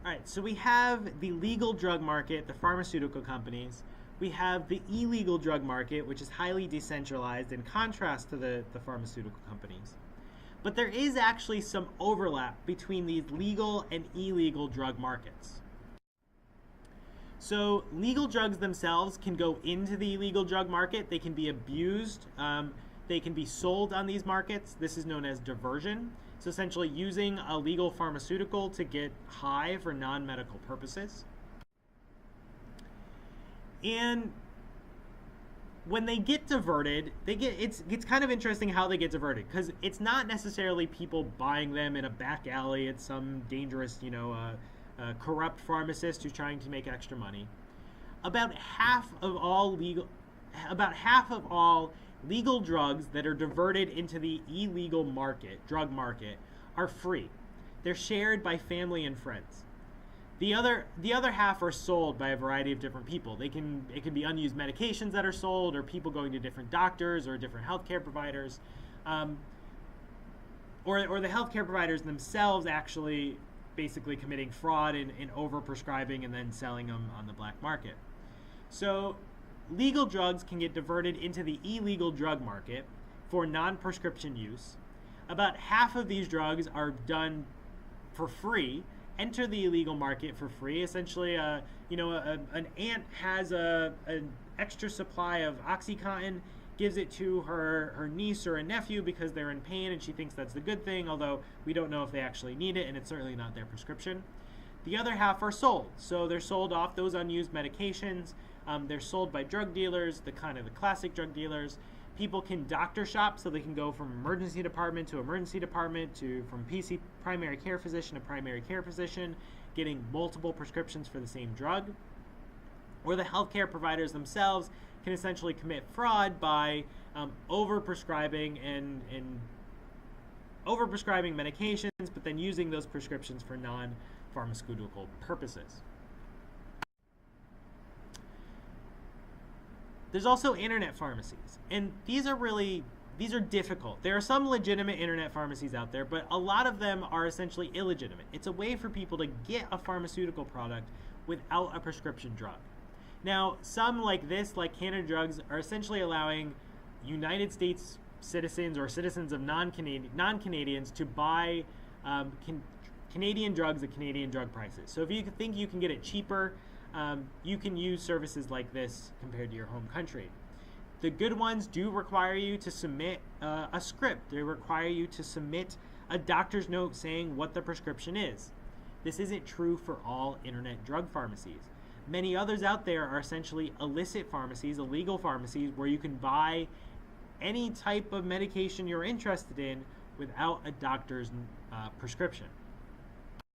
All right, so we have the legal drug market, the pharmaceutical companies. We have the illegal drug market, which is highly decentralized in contrast to the pharmaceutical companies. But there is actually some overlap between these legal and illegal drug markets. So legal drugs themselves can go into the illegal drug market. They can be abused. They can be sold on these markets. This is known as diversion. So essentially using a legal pharmaceutical to get high for non-medical purposes. And when they get diverted, it's kind of interesting how they get diverted, because it's not necessarily people buying them in a back alley at some dangerous, corrupt pharmacist who's trying to make extra money. About half of all legal drugs that are diverted into the illegal drug market, are free. They're shared by family and friends. The other half are sold by a variety of different people. It can be unused medications that are sold, or people going to different doctors or different healthcare providers, or the healthcare providers themselves actually basically committing fraud in overprescribing and then selling them on the black market. So legal drugs can get diverted into the illegal drug market for non-prescription use. About half of these drugs are done for free, enter the illegal market for free. Essentially, an aunt has an extra supply of OxyContin, gives it to her niece or a nephew because they're in pain and she thinks that's the good thing, although we don't know if they actually need it and it's certainly not their prescription. The other half are sold. So they're sold off those unused medications. They're sold by drug dealers, the classic drug dealers. People can doctor shop, so they can go from emergency department to emergency department, from primary care physician to primary care physician, getting multiple prescriptions for the same drug. Or the healthcare providers themselves can essentially commit fraud by overprescribing and overprescribing medications, but then using those prescriptions for non-pharmaceutical purposes. There's also internet pharmacies, and these are difficult. There are some legitimate internet pharmacies out there, but a lot of them are essentially illegitimate. It's a way for people to get a pharmaceutical product without a prescription drug. Now, some like Canada Drugs, are essentially allowing United States citizens or citizens of non-Canadians to buy Canadian drugs at Canadian drug prices. So if you think you can get it cheaper, you can use services like this compared to your home country. The good ones do require you to submit a script. They require you to submit a doctor's note saying what the prescription is. This isn't true for all internet drug pharmacies. Many others out there are essentially illicit pharmacies, illegal pharmacies, where you can buy any type of medication you're interested in without a doctor's prescription.